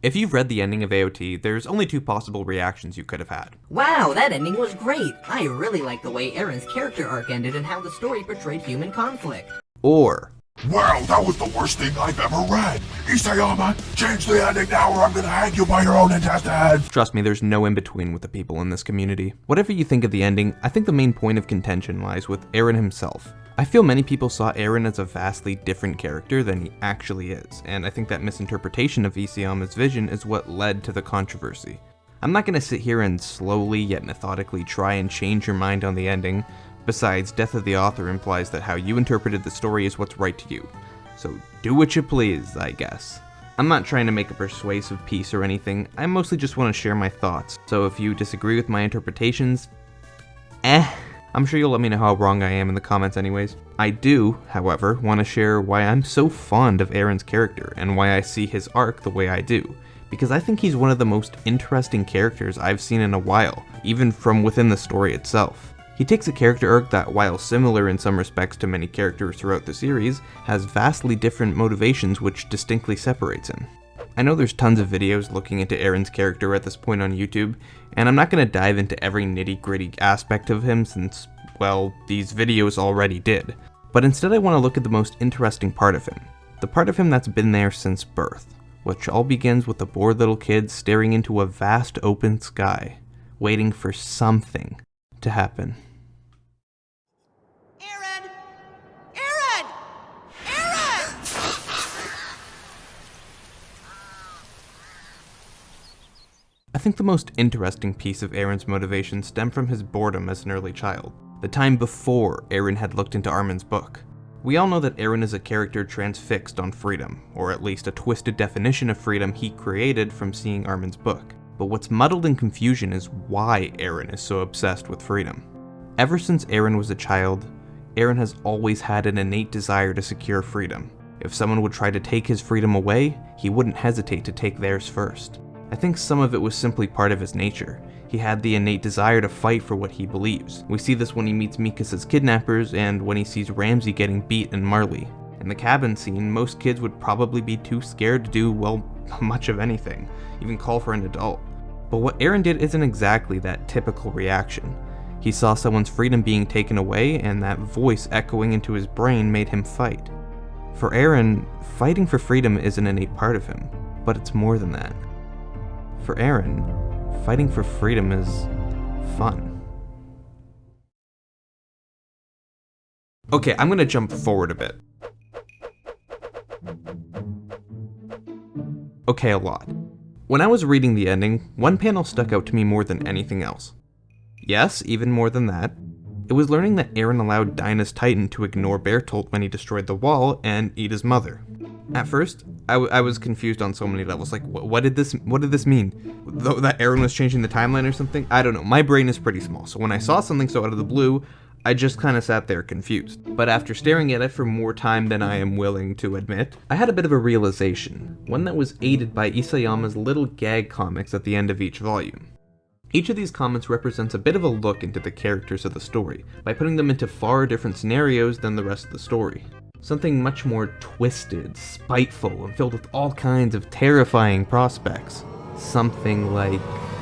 If you've read the ending of AOT, there's only two possible reactions you could have had. Wow, that ending was great! I really like the way Eren's character arc ended and how the story portrayed human conflict. Or, Wow, that was the worst thing I've ever read! Isayama, change the ending now or I'm gonna hang you by your own intestines! trust me, there's no in-between with the people in this community. Whatever you think of the ending, I think the main point of contention lies with Eren himself. I feel many people saw Eren as a vastly different character than he actually is, and I think that misinterpretation of Isayama's vision is what led to the controversy. I'm not gonna sit here and slowly yet methodically try and change your mind on the ending. Besides, death of the author implies that how you interpreted the story is what's right to you. So do what you please, I guess. I'm not trying to make a persuasive piece or anything, I mostly just want to share my thoughts. So if you disagree with my interpretations, I'm sure you'll let me know how wrong I am in the comments anyways. I do, however, want to share why I'm so fond of Eren's character and why I see his arc the way I do. Because I think he's one of the most interesting characters I've seen in a while, even from within the story itself. He takes a character arc that, while similar in some respects to many characters throughout the series, has vastly different motivations which distinctly separates him. I know there's tons of videos looking into Eren's character at this point on YouTube, and I'm not going to dive into every nitty-gritty aspect of him since, well, these videos already did. But instead I want to look at the most interesting part of him. The part of him that's been there since birth, which all begins with a bored little kid staring into a vast open sky, waiting for something to happen. Eren! Eren! Eren! I think the most interesting piece of Eren's motivation stemmed from his boredom as an early child, the time before Eren had looked into Armin's book. We all know that Eren is a character transfixed on freedom, or at least a twisted definition of freedom he created from seeing Armin's book. But what's muddled in confusion is why Eren is so obsessed with freedom. Ever since Eren was a child, Eren has always had an innate desire to secure freedom. If someone would try to take his freedom away, he wouldn't hesitate to take theirs first. I think some of it was simply part of his nature. He had the innate desire to fight for what he believes. We see this when he meets Mikasa's kidnappers and when he sees Ramsey getting beat in Marley. In the cabin scene, most kids would probably be too scared to do, well, much of anything, even call for an adult. But what Eren did isn't exactly that typical reaction. He saw someone's freedom being taken away, and that voice echoing into his brain made him fight. For Eren, fighting for freedom is an innate part of him, but it's more than that. For Eren, fighting for freedom is fun. Okay, I'm gonna jump forward a bit. Okay, a lot. When I was reading the ending, one panel stuck out to me more than anything else. Yes, even more than that. It was learning that Eren allowed Dinah's Titan to ignore Bertolt when he destroyed the wall and eat his mother. At first, I was confused on so many levels. Like, what did this mean? That Eren was changing the timeline or something? I don't know. My brain is pretty small, so when I saw something so out of the blue, I just kind of sat there confused. But after staring at it for more time than I am willing to admit, I had a bit of a realization, one that was aided by Isayama's little gag comics at the end of each volume. Each of these comments represents a bit of a look into the characters of the story, by putting them into far different scenarios than the rest of the story. Something much more twisted, spiteful, and filled with all kinds of terrifying prospects. Something like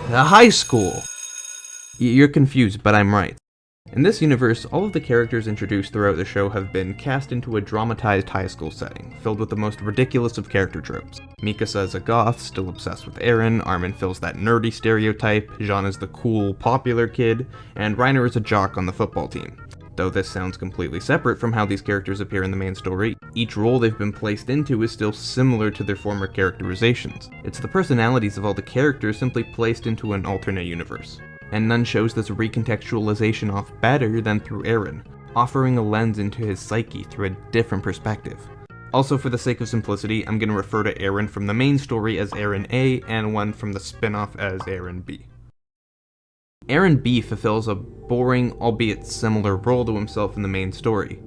a high school. You're confused, but I'm right. In this universe, all of the characters introduced throughout the show have been cast into a dramatized high school setting, filled with the most ridiculous of character tropes. Mikasa is a goth, still obsessed with Eren, Armin fills that nerdy stereotype, Jean is the cool, popular kid, and Reiner is a jock on the football team. Though this sounds completely separate from how these characters appear in the main story, each role they've been placed into is still similar to their former characterizations. It's the personalities of all the characters simply placed into an alternate universe. And none shows this recontextualization off better than through Eren, offering a lens into his psyche through a different perspective. Also, for the sake of simplicity, I'm going to refer to Eren from the main story as Eren A, and one from the spin-off as Eren B. Eren B fulfills a boring, albeit similar role to himself in the main story.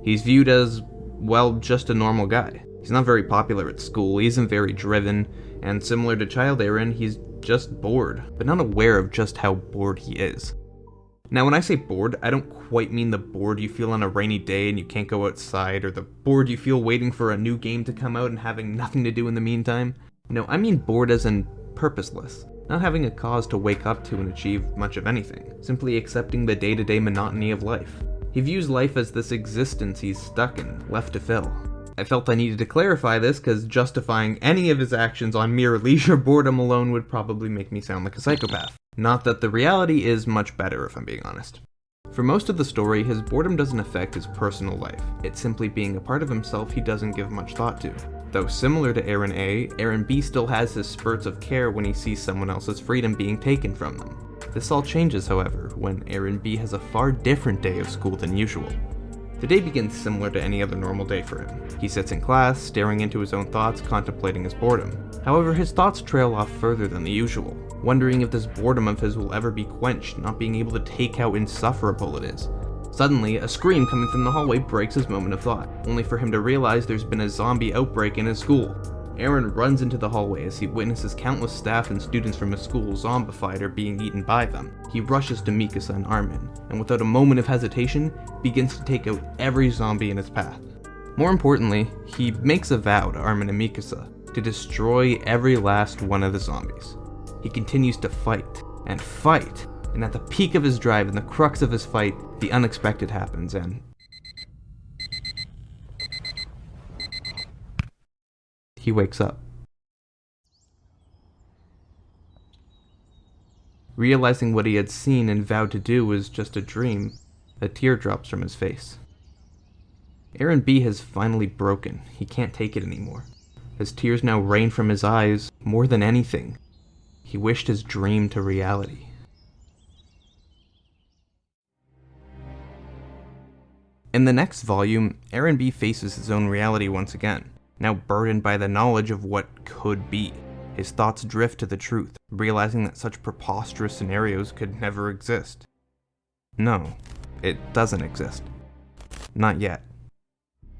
He's viewed as, well, just a normal guy. He's not very popular at school, he isn't very driven, and similar to Child Eren, he's just bored, but not aware of just how bored he is. Now when I say bored, I don't quite mean the bored you feel on a rainy day and you can't go outside, or the bored you feel waiting for a new game to come out and having nothing to do in the meantime. No, I mean bored as in purposeless, not having a cause to wake up to and achieve much of anything, simply accepting the day-to-day monotony of life. He views life as this existence he's stuck in, left to fill. I felt I needed to clarify this because justifying any of his actions on mere leisure boredom alone would probably make me sound like a psychopath. Not that the reality is much better, if I'm being honest. For most of the story, his boredom doesn't affect his personal life. It's simply being a part of himself he doesn't give much thought to. Though similar to Eren A, Eren B still has his spurts of care when he sees someone else's freedom being taken from them. This all changes, however, when Eren B has a far different day of school than usual. The day begins similar to any other normal day for him. He sits in class, staring into his own thoughts, contemplating his boredom. However, his thoughts trail off further than the usual, wondering if this boredom of his will ever be quenched, not being able to take how insufferable it is. Suddenly, a scream coming from the hallway breaks his moment of thought, only for him to realize there's been a zombie outbreak in his school. Eren runs into the hallway as he witnesses countless staff and students from his school zombified or being eaten by them. He rushes to Mikasa and Armin, and without a moment of hesitation, begins to take out every zombie in his path. More importantly, he makes a vow to Armin and Mikasa to destroy every last one of the zombies. He continues to fight, and fight, and at the peak of his drive and the crux of his fight, the unexpected happens and he wakes up. Realizing what he had seen and vowed to do was just a dream, a tear drops from his face. Eren B has finally broken. He can't take it anymore. His tears now rain from his eyes. More than anything, he wished his dream to reality. In the next volume, Eren B faces his own reality once again, now burdened by the knowledge of what could be. His thoughts drift to the truth, realizing that such preposterous scenarios could never exist. No, it doesn't exist. Not yet.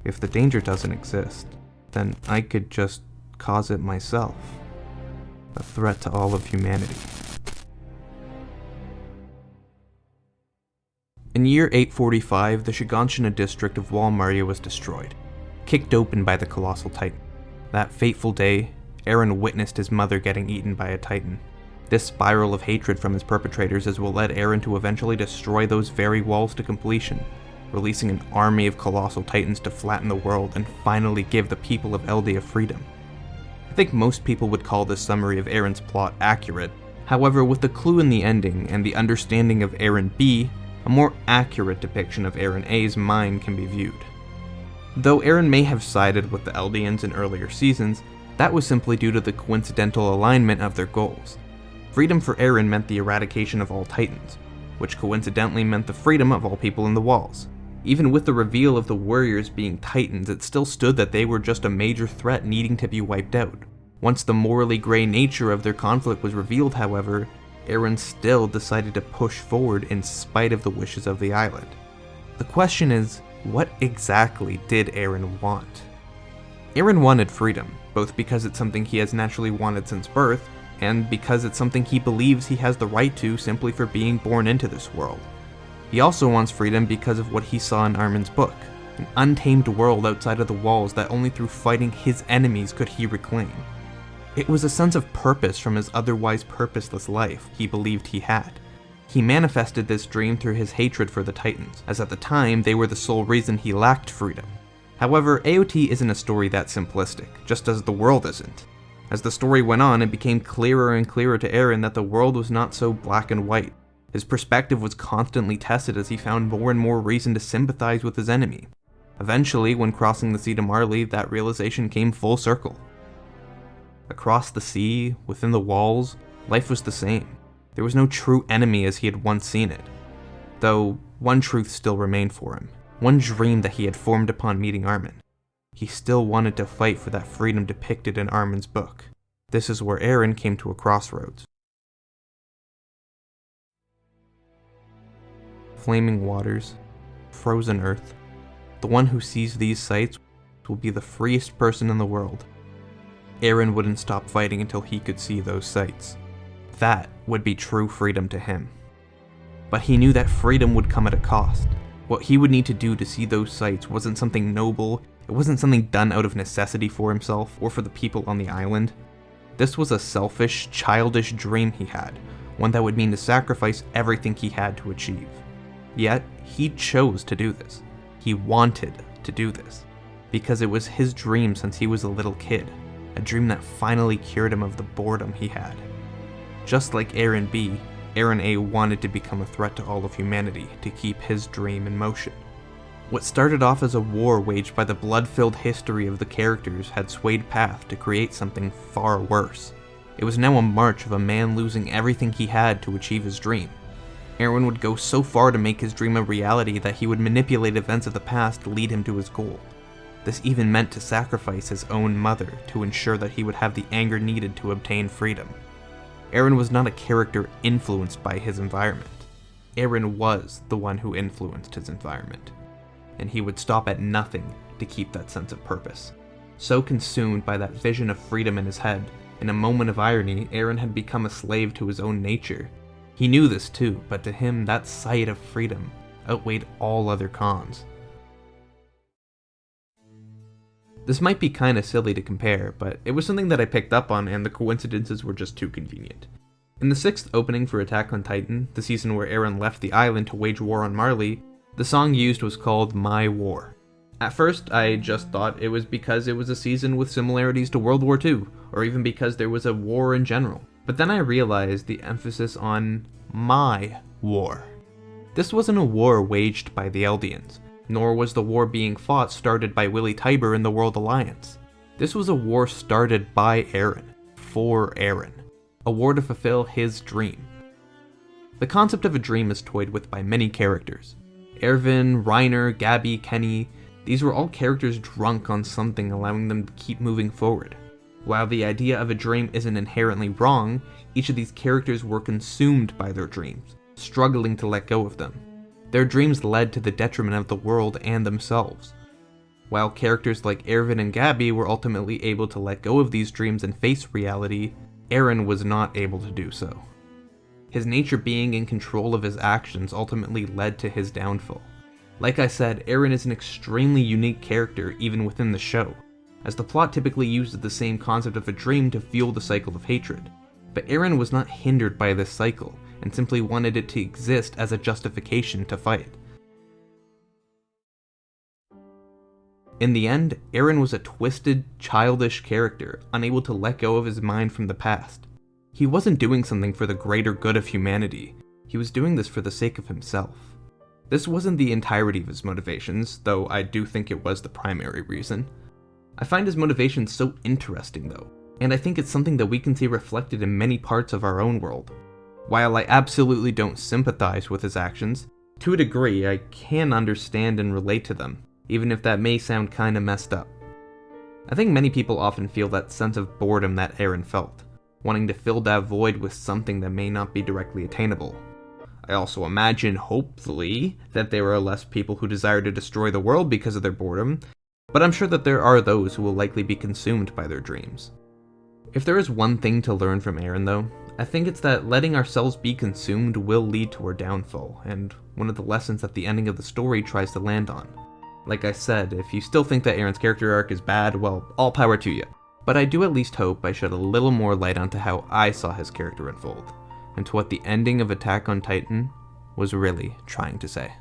If the danger doesn't exist, then I could just cause it myself. A threat to all of humanity. In year 845, the Shiganshina district of Wall Maria was destroyed, kicked open by the colossal titan. That fateful day, Eren witnessed his mother getting eaten by a titan. This spiral of hatred from his perpetrators is what led Eren to eventually destroy those very walls to completion, releasing an army of colossal titans to flatten the world and finally give the people of Eldia freedom. I think most people would call this summary of Eren's plot accurate. However, with the clue in the ending and the understanding of Eren B, a more accurate depiction of Eren A's mind can be viewed. Though Eren may have sided with the Eldians in earlier seasons, that was simply due to the coincidental alignment of their goals. Freedom for Eren meant the eradication of all Titans, which coincidentally meant the freedom of all people in the walls. Even with the reveal of the warriors being Titans, it still stood that they were just a major threat needing to be wiped out. Once the morally grey nature of their conflict was revealed, however, Eren still decided to push forward in spite of the wishes of the island. The question is, what exactly did Eren want? Eren wanted freedom, both because it's something he has naturally wanted since birth, and because it's something he believes he has the right to simply for being born into this world. He also wants freedom because of what he saw in Armin's book, an untamed world outside of the walls that only through fighting his enemies could he reclaim. It was a sense of purpose from his otherwise purposeless life he believed he had. He manifested this dream through his hatred for the Titans, as at the time they were the sole reason he lacked freedom. However, AOT isn't a story that simplistic, just as the world isn't. As the story went on, it became clearer and clearer to Eren that the world was not so black and white. His perspective was constantly tested as he found more and more reason to sympathize with his enemy. Eventually, when crossing the sea to Marley, that realization came full circle. Across the sea, within the walls, life was the same. There was no true enemy as he had once seen it. Though, one truth still remained for him. One dream that he had formed upon meeting Armin. He still wanted to fight for that freedom depicted in Armin's book. This is where Eren came to a crossroads. Flaming waters, frozen earth. The one who sees these sights will be the freest person in the world. Eren wouldn't stop fighting until he could see those sights. That would be true freedom to him. But he knew that freedom would come at a cost. What he would need to do to see those sights wasn't something noble, it wasn't something done out of necessity for himself or for the people on the island. This was a selfish, childish dream he had, one that would mean to sacrifice everything he had to achieve. Yet, he chose to do this. He wanted to do this, because it was his dream since he was a little kid, a dream that finally cured him of the boredom he had. Just like Eren B, Eren A wanted to become a threat to all of humanity to keep his dream in motion. What started off as a war waged by the blood-filled history of the characters had swayed path to create something far worse. It was now a march of a man losing everything he had to achieve his dream. Eren would go so far to make his dream a reality that he would manipulate events of the past to lead him to his goal. This even meant to sacrifice his own mother to ensure that he would have the anger needed to obtain freedom. Eren was not a character influenced by his environment. Eren was the one who influenced his environment, and he would stop at nothing to keep that sense of purpose. So consumed by that vision of freedom in his head, in a moment of irony, Eren had become a slave to his own nature. He knew this too, but to him, that sight of freedom outweighed all other cons. This might be kinda silly to compare, but it was something that I picked up on and the coincidences were just too convenient. In the 6th opening for Attack on Titan, the season where Eren left the island to wage war on Marley, the song used was called My War. At first, I just thought it was because it was a season with similarities to World War II, or even because there was a war in general. But then I realized the emphasis on my war. This wasn't a war waged by the Eldians, nor was the war being fought started by Willy Tybur and the World Alliance. This was a war started by Eren, for Eren. A war to fulfill his dream. The concept of a dream is toyed with by many characters. Erwin, Reiner, Gabby, Kenny, these were all characters drunk on something allowing them to keep moving forward. While the idea of a dream isn't inherently wrong, each of these characters were consumed by their dreams, struggling to let go of them. Their dreams led to the detriment of the world and themselves. While characters like Erwin and Gabby were ultimately able to let go of these dreams and face reality, Eren was not able to do so. His nature being in control of his actions ultimately led to his downfall. Like I said, Eren is an extremely unique character even within the show, as the plot typically uses the same concept of a dream to fuel the cycle of hatred. But Eren was not hindered by this cycle, and simply wanted it to exist as a justification to fight. In the end, Eren was a twisted, childish character, unable to let go of his mind from the past. He wasn't doing something for the greater good of humanity, he was doing this for the sake of himself. This wasn't the entirety of his motivations, though I do think it was the primary reason. I find his motivations so interesting though, and I think it's something that we can see reflected in many parts of our own world. While I absolutely don't sympathize with his actions, to a degree I can understand and relate to them, even if that may sound kinda messed up. I think many people often feel that sense of boredom that Eren felt, wanting to fill that void with something that may not be directly attainable. I also imagine, hopefully, that there are less people who desire to destroy the world because of their boredom, but I'm sure that there are those who will likely be consumed by their dreams. If there is one thing to learn from Eren though, I think it's that letting ourselves be consumed will lead to our downfall, and one of the lessons that the ending of the story tries to land on. Like I said, if you still think that Eren's character arc is bad, well, all power to you. But I do at least hope I shed a little more light onto how I saw his character unfold, and to what the ending of Attack on Titan was really trying to say.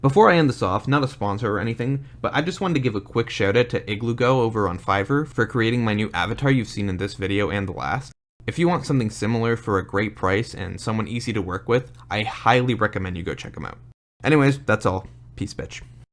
Before I end this off, not a sponsor or anything, but I just wanted to give a quick shout out to Iglugo over on Fiverr for creating my new avatar you've seen in this video and the last. If you want something similar for a great price and someone easy to work with, I highly recommend you go check him out. Anyways, that's all. Peace, bitch.